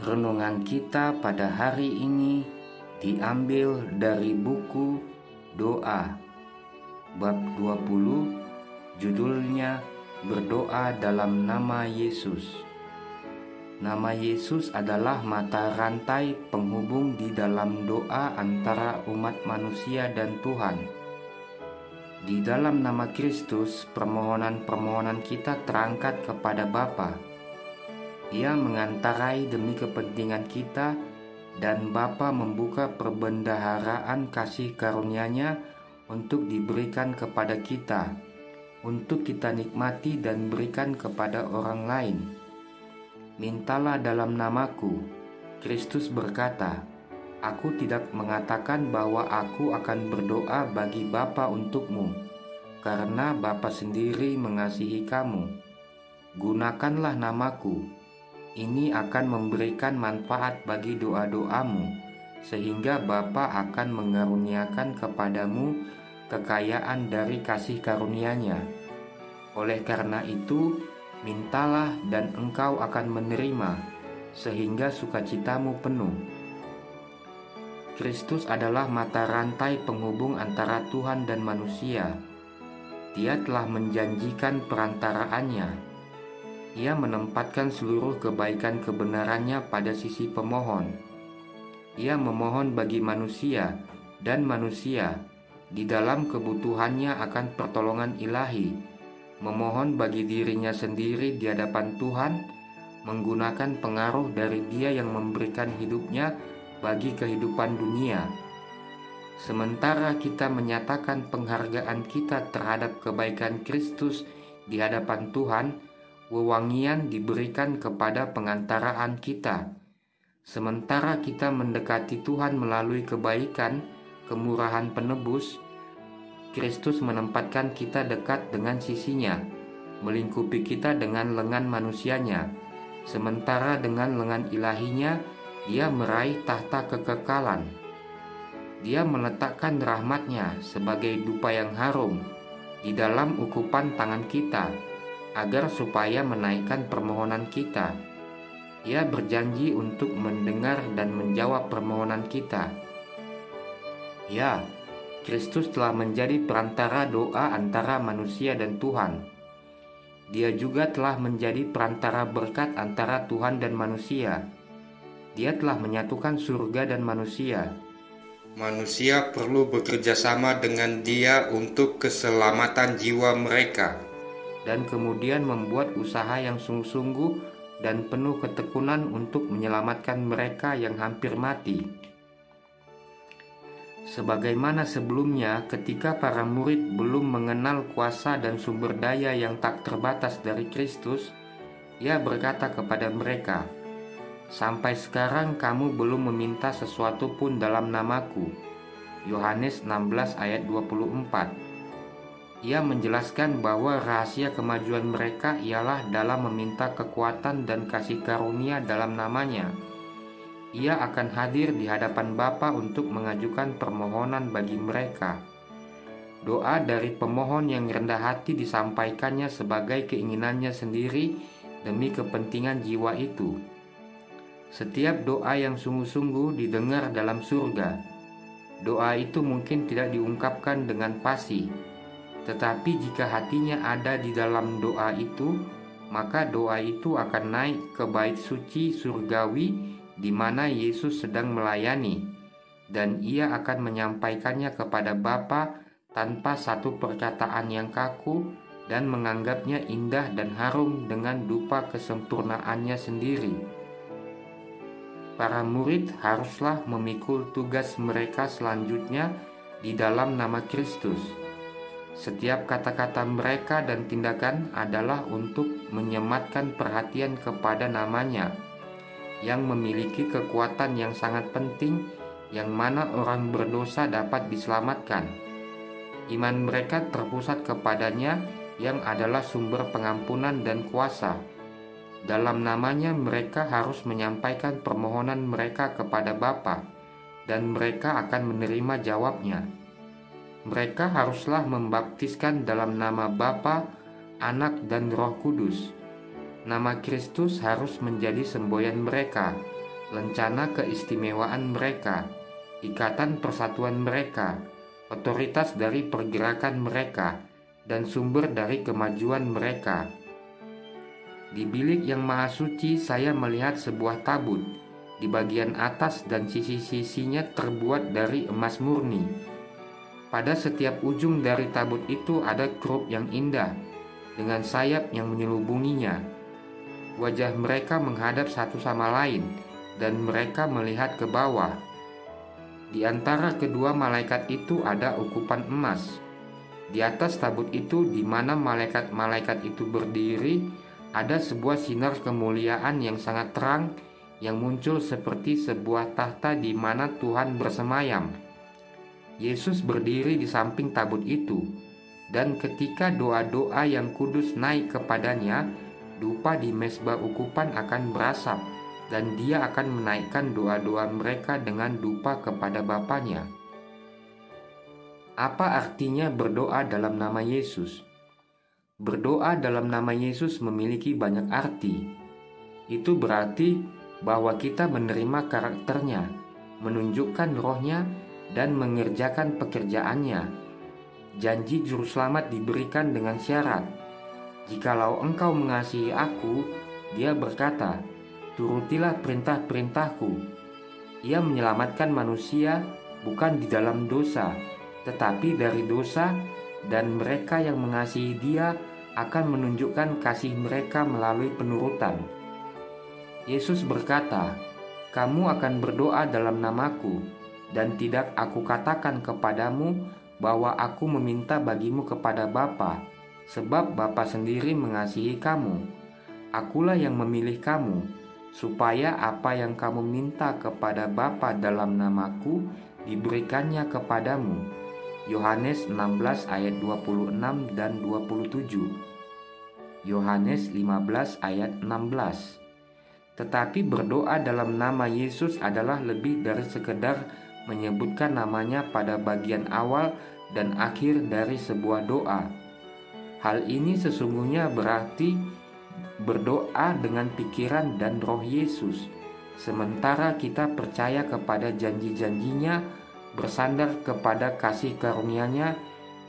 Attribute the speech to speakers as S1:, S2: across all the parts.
S1: Renungan kita pada hari ini diambil dari buku Doa bab 20, judulnya Berdoa dalam nama Yesus. Nama Yesus adalah mata rantai penghubung di dalam doa antara umat manusia dan Tuhan. Di dalam nama Kristus, permohonan-permohonan kita terangkat kepada Bapa. Ia mengantarai demi kepentingan kita, dan Bapa membuka perbendaharaan kasih karunia-Nya untuk diberikan kepada kita, untuk kita nikmati dan berikan kepada orang lain. Mintalah dalam namaku. Kristus berkata, Aku tidak mengatakan bahwa aku akan berdoa bagi Bapa untukmu, karena Bapa sendiri mengasihi kamu. Gunakanlah namaku. Ini akan memberikan manfaat bagi doa-doamu, sehingga Bapa akan mengaruniakan kepadamu kekayaan dari kasih karunia-Nya. Oleh karena itu, mintalah dan engkau akan menerima, sehingga sukacitamu penuh. Kristus adalah mata rantai penghubung antara Tuhan dan manusia. Dia telah menjanjikan perantaraannya. Ia menempatkan seluruh kebaikan kebenarannya pada sisi pemohon. Ia memohon bagi manusia, dan manusia di dalam kebutuhannya akan pertolongan ilahi, memohon bagi dirinya sendiri di hadapan Tuhan, menggunakan pengaruh dari Dia yang memberikan hidupnya bagi kehidupan dunia. Sementara kita menyatakan penghargaan kita terhadap kebaikan Kristus di hadapan Tuhan, wewangian diberikan kepada pengantaraan kita. Sementara kita mendekati Tuhan melalui kebaikan, kemurahan penebus, Kristus menempatkan kita dekat dengan sisinya, melingkupi kita dengan lengan manusianya, sementara dengan lengan ilahinya Dia meraih tahta kekekalan. Dia meletakkan rahmat-Nya sebagai dupa yang harum di dalam ukupan tangan kita, agar supaya menaikkan permohonan kita. Ia berjanji untuk mendengar dan menjawab permohonan kita. Ya, Kristus telah menjadi perantara doa antara manusia dan Tuhan. Dia juga telah menjadi perantara berkat antara Tuhan dan manusia. Dia telah menyatukan surga dan manusia. Manusia perlu bekerja sama dengan Dia untuk keselamatan jiwa mereka, dan kemudian membuat usaha yang sungguh-sungguh dan penuh ketekunan untuk menyelamatkan mereka yang hampir mati. Sebagaimana sebelumnya, ketika para murid belum mengenal kuasa dan sumber daya yang tak terbatas dari Kristus, Ia berkata kepada mereka, Sampai sekarang kamu belum meminta sesuatu pun dalam namaku. Yohanes 16 ayat 24. Ia menjelaskan bahwa rahasia kemajuan mereka ialah dalam meminta kekuatan dan kasih karunia dalam namanya. Ia akan hadir di hadapan Bapa untuk mengajukan permohonan bagi mereka. Doa dari pemohon yang rendah hati disampaikannya sebagai keinginannya sendiri demi kepentingan jiwa itu. Setiap doa yang sungguh-sungguh didengar dalam surga. Doa itu mungkin tidak diungkapkan dengan fasih, tetapi jika hatinya ada di dalam doa itu, maka doa itu akan naik ke bait suci surgawi di mana Yesus sedang melayani, dan Ia akan menyampaikannya kepada Bapa tanpa satu perkataan yang kaku dan menganggapnya indah dan harum dengan dupa kesempurnaannya sendiri. Para murid haruslah memikul tugas mereka selanjutnya di dalam nama Kristus. Setiap kata-kata mereka dan tindakan adalah untuk menyematkan perhatian kepada namanya, yang memiliki kekuatan yang sangat penting, yang mana orang berdosa dapat diselamatkan. Iman mereka terpusat kepadanya, yang adalah sumber pengampunan dan kuasa. Dalam namanya mereka harus menyampaikan permohonan mereka kepada Bapa, dan mereka akan menerima jawabnya. Mereka haruslah membaptiskan dalam nama Bapa, Anak, dan Roh Kudus. Nama Kristus harus menjadi semboyan mereka, lencana keistimewaan mereka, ikatan persatuan mereka, otoritas dari pergerakan mereka, dan sumber dari kemajuan mereka. Di bilik yang maha suci saya melihat sebuah tabut, di bagian atas dan sisi-sisinya terbuat dari emas murni. Pada setiap ujung dari tabut itu ada kerub yang indah, dengan sayap yang menyelubunginya. Wajah mereka menghadap satu sama lain, dan mereka melihat ke bawah. Di antara kedua malaikat itu ada ukupan emas. Di atas tabut itu, di mana malaikat-malaikat itu berdiri, ada sebuah sinar kemuliaan yang sangat terang, yang muncul seperti sebuah tahta di mana Tuhan bersemayam. Yesus berdiri di samping tabut itu, dan ketika doa-doa yang kudus naik kepadanya, dupa di mezbah ukupan akan berasap, dan dia akan menaikkan doa-doa mereka dengan dupa kepada Bapanya. Apa artinya berdoa dalam nama Yesus? Berdoa dalam nama Yesus memiliki banyak arti. Itu berarti bahwa kita menerima karakternya, menunjukkan rohnya, dan mengerjakan pekerjaannya. Janji juru selamat diberikan dengan syarat. Jikalau engkau mengasihi aku, dia berkata, turutilah perintah-perintahku. Ia menyelamatkan manusia bukan di dalam dosa, tetapi dari dosa, dan mereka yang mengasihi dia akan menunjukkan kasih mereka melalui penurutan. Yesus berkata, kamu akan berdoa dalam namaku, dan tidak aku katakan kepadamu bahwa aku meminta bagimu kepada Bapa, sebab Bapa sendiri mengasihi kamu. Akulah yang memilih kamu, supaya apa yang kamu minta kepada Bapa dalam namaku diberikannya kepadamu. Yohanes 16 ayat 26 dan 27. Yohanes 15 ayat 16. Tetapi berdoa dalam nama Yesus adalah lebih dari sekedar menyebutkan namanya pada bagian awal dan akhir dari sebuah doa. Hal ini sesungguhnya berarti berdoa dengan pikiran dan roh Yesus, sementara kita percaya kepada janji-janjinya, bersandar kepada kasih karunia-Nya,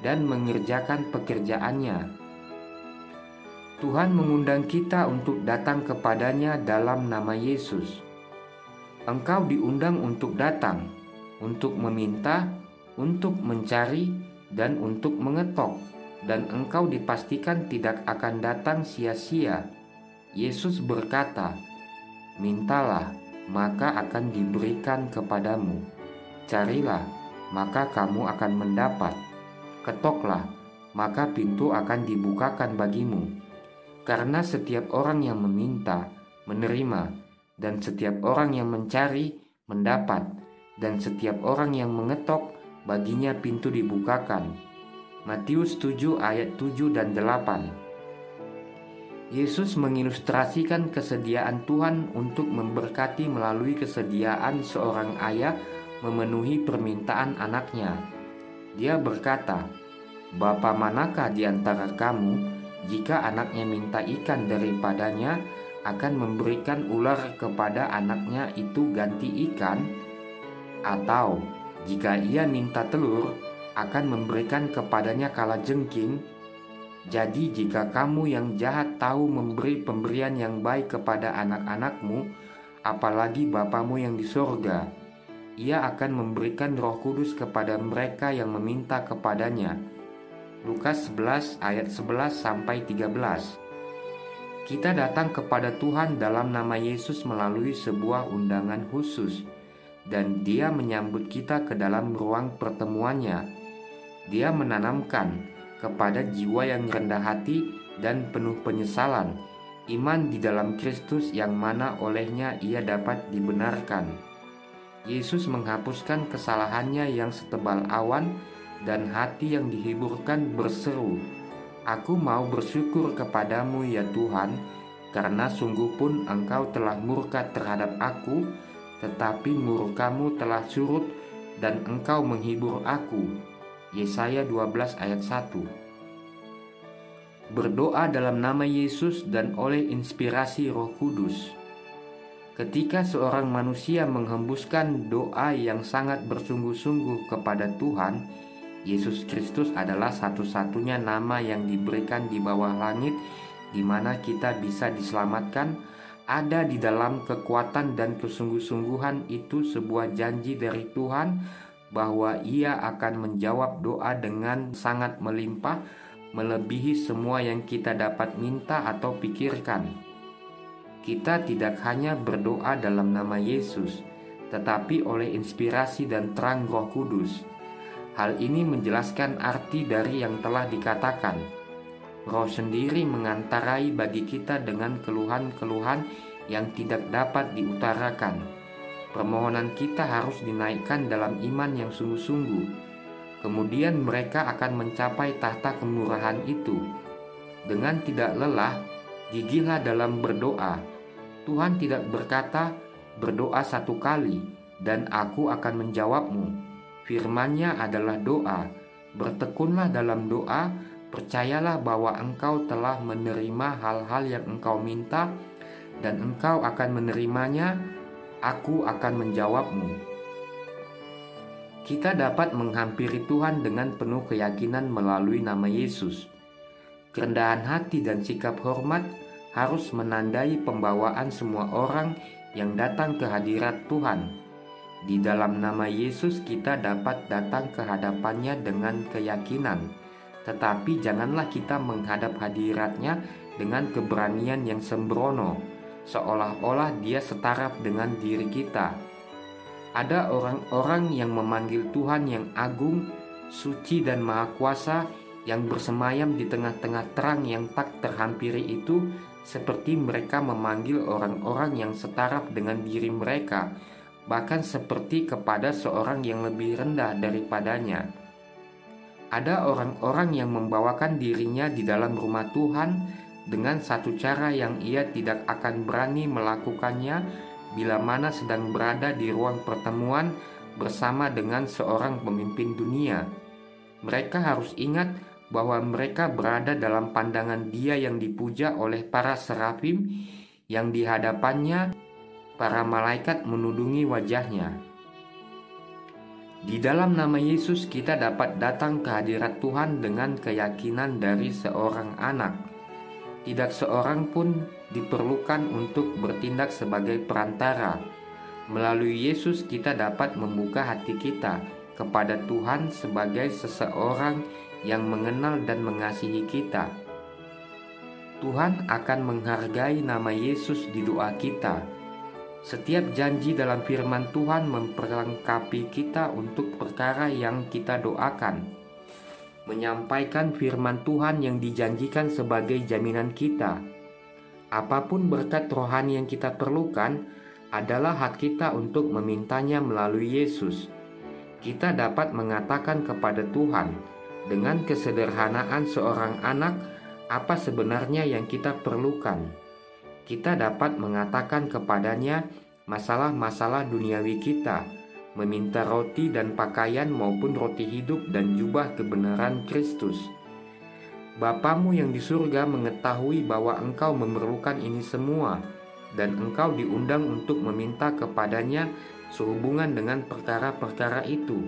S1: dan mengerjakan pekerjaannya. Tuhan mengundang kita untuk datang kepadanya dalam nama Yesus. Engkau diundang untuk datang, untuk meminta, untuk mencari, dan untuk mengetok, dan engkau dipastikan tidak akan datang sia-sia. Yesus berkata, mintalah, maka akan diberikan kepadamu. Carilah, maka kamu akan mendapat. Ketoklah, maka pintu akan dibukakan bagimu. Karena setiap orang yang meminta, menerima, dan setiap orang yang mencari, mendapat, dan setiap orang yang mengetok, baginya pintu dibukakan. Matius 7 ayat 7 dan 8. Yesus mengilustrasikan kesediaan Tuhan untuk memberkati melalui kesediaan seorang ayah memenuhi permintaan anaknya. Dia berkata, Bapa manakah di antara kamu, jika anaknya minta ikan daripadanya, akan memberikan ular kepada anaknya itu ganti ikan? Atau jika ia minta telur, akan memberikan kepadanya kalajengking? Jadi jika kamu yang jahat tahu memberi pemberian yang baik kepada anak-anakmu, apalagi Bapamu yang di sorga, ia akan memberikan Roh Kudus kepada mereka yang meminta kepadanya. Lukas 11 ayat 11 sampai 13. Kita datang kepada Tuhan dalam nama Yesus melalui sebuah undangan khusus, dan Dia menyambut kita ke dalam ruang pertemuannya. Dia menanamkan kepada jiwa yang rendah hati dan penuh penyesalan iman di dalam Kristus, yang mana olehnya ia dapat dibenarkan. Yesus menghapuskan kesalahannya yang setebal awan, dan hati yang dihiburkan berseru, Aku mau bersyukur kepadamu ya Tuhan, karena sungguh pun Engkau telah murka terhadap aku, tetapi murkamu telah surut dan Engkau menghibur aku. Yesaya 12 ayat 1. Berdoa dalam nama Yesus dan oleh inspirasi Roh Kudus. Ketika seorang manusia menghembuskan doa yang sangat bersungguh-sungguh kepada Tuhan, Yesus Kristus adalah satu-satunya nama yang diberikan di bawah langit di mana kita bisa diselamatkan. Ada di dalam kekuatan dan kesungguh-sungguhan itu sebuah janji dari Tuhan bahwa Ia akan menjawab doa dengan sangat melimpah, melebihi semua yang kita dapat minta atau pikirkan. Kita tidak hanya berdoa dalam nama Yesus, tetapi oleh inspirasi dan terang Roh Kudus. Hal ini menjelaskan arti dari yang telah dikatakan. Roh sendiri mengantarai bagi kita dengan keluhan-keluhan yang tidak dapat diutarakan. Permohonan kita harus dinaikkan dalam iman yang sungguh-sungguh. Kemudian mereka akan mencapai tahta kemurahan itu. Dengan tidak lelah, gigihlah dalam berdoa. Tuhan tidak berkata, "Berdoa 1 kali, dan aku akan menjawabmu." Firman-Nya adalah doa. Bertekunlah dalam doa, percayalah bahwa engkau telah menerima hal-hal yang engkau minta, dan engkau akan menerimanya. Aku akan menjawabmu. Kita dapat menghampiri Tuhan dengan penuh keyakinan melalui nama Yesus. Kerendahan hati dan sikap hormat harus menandai pembawaan semua orang yang datang ke hadirat Tuhan. Di dalam nama Yesus kita dapat datang ke hadapannya dengan keyakinan, tetapi janganlah kita menghadap hadiratnya dengan keberanian yang sembrono, seolah-olah Dia setara dengan diri kita. Ada orang-orang yang memanggil Tuhan yang agung, suci dan maha kuasa, yang bersemayam di tengah-tengah terang yang tak terhampiri itu, seperti mereka memanggil orang-orang yang setara dengan diri mereka, bahkan seperti kepada seorang yang lebih rendah daripadanya. Ada orang-orang yang membawakan dirinya di dalam rumah Tuhan dengan satu cara yang ia tidak akan berani melakukannya bila mana sedang berada di ruang pertemuan bersama dengan seorang pemimpin dunia. Mereka harus ingat bahwa mereka berada dalam pandangan Dia yang dipuja oleh para serafim, yang di hadapannya para malaikat menudungi wajahnya. Di dalam nama Yesus kita dapat datang ke hadirat Tuhan dengan keyakinan dari seorang anak. Tidak seorang pun diperlukan untuk bertindak sebagai perantara. Melalui Yesus kita dapat membuka hati kita kepada Tuhan sebagai seseorang yang mengenal dan mengasihi kita. Tuhan akan menghargai nama Yesus di doa kita. Setiap janji dalam firman Tuhan memperlengkapi kita untuk perkara yang kita doakan. Menyampaikan firman Tuhan yang dijanjikan sebagai jaminan kita. Apapun berkat rohani yang kita perlukan adalah hak kita untuk memintanya melalui Yesus. Kita dapat mengatakan kepada Tuhan dengan kesederhanaan seorang anak apa sebenarnya yang kita perlukan. Kita dapat mengatakan kepadanya masalah-masalah duniawi kita, meminta roti dan pakaian maupun roti hidup dan jubah kebenaran Kristus. Bapamu yang di surga mengetahui bahwa engkau memerlukan ini semua, dan engkau diundang untuk meminta kepadanya sehubungan dengan perkara-perkara itu.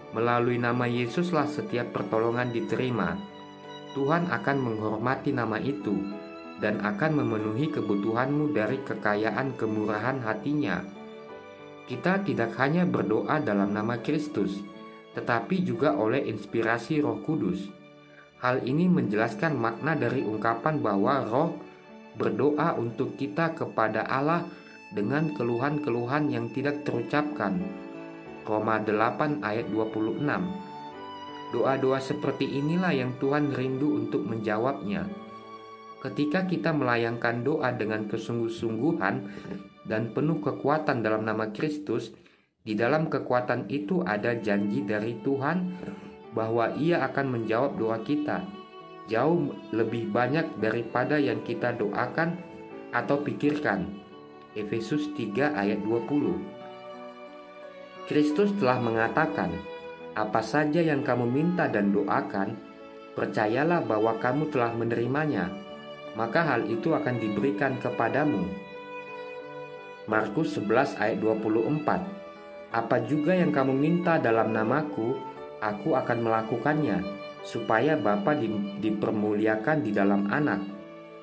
S1: Melalui nama Yesuslah setiap pertolongan diterima. Tuhan akan menghormati nama itu dan akan memenuhi kebutuhanmu dari kekayaan kemurahan hati-Nya. Kita tidak hanya berdoa dalam nama Kristus, tetapi juga oleh inspirasi Roh Kudus. Hal ini menjelaskan makna dari ungkapan bahwa Roh berdoa untuk kita kepada Allah dengan keluhan-keluhan yang tidak terucapkan. Roma 8 ayat 26. Doa-doa seperti inilah yang Tuhan rindu untuk menjawabnya. Ketika kita melayangkan doa dengan kesungguh-sungguhan dan penuh kekuatan dalam nama Kristus, di dalam kekuatan itu ada janji dari Tuhan bahwa Ia akan menjawab doa kita jauh lebih banyak daripada yang kita doakan atau pikirkan. Efesus 3 ayat 20. Kristus telah mengatakan, "Apa saja yang kamu minta dan doakan, percayalah bahwa kamu telah menerimanya, maka hal itu akan diberikan kepadamu." Markus 11 ayat 24. Apa juga yang kamu minta dalam namaku, aku akan melakukannya, supaya Bapa dipermuliakan di dalam Anak.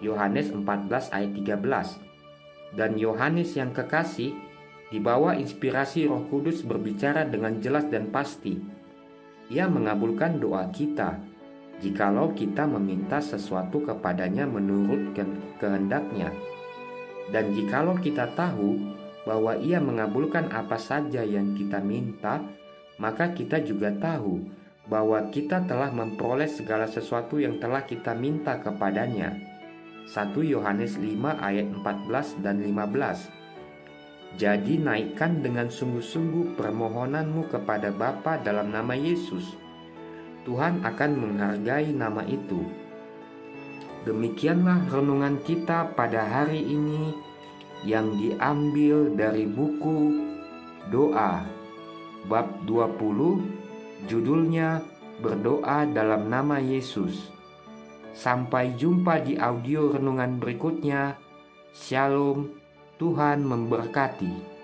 S1: Yohanes 14 ayat 13. Dan Yohanes yang kekasih, di bawah inspirasi Roh Kudus berbicara dengan jelas dan pasti. Ia mengabulkan doa kita, jikalau kita meminta sesuatu kepadanya menurut kehendaknya. Dan jikalau kita tahu bahwa Ia mengabulkan apa saja yang kita minta, maka kita juga tahu bahwa kita telah memperoleh segala sesuatu yang telah kita minta kepadanya. 1 Yohanes 5 ayat 14 dan 15. Jadi naikkan dengan sungguh-sungguh permohonanmu kepada Bapa dalam nama Yesus. Tuhan akan menghargai nama itu. Demikianlah renungan kita pada hari ini yang diambil dari buku Doa bab 20, judulnya Berdoa dalam nama Yesus. Sampai jumpa di audio renungan berikutnya. Shalom, Tuhan memberkati.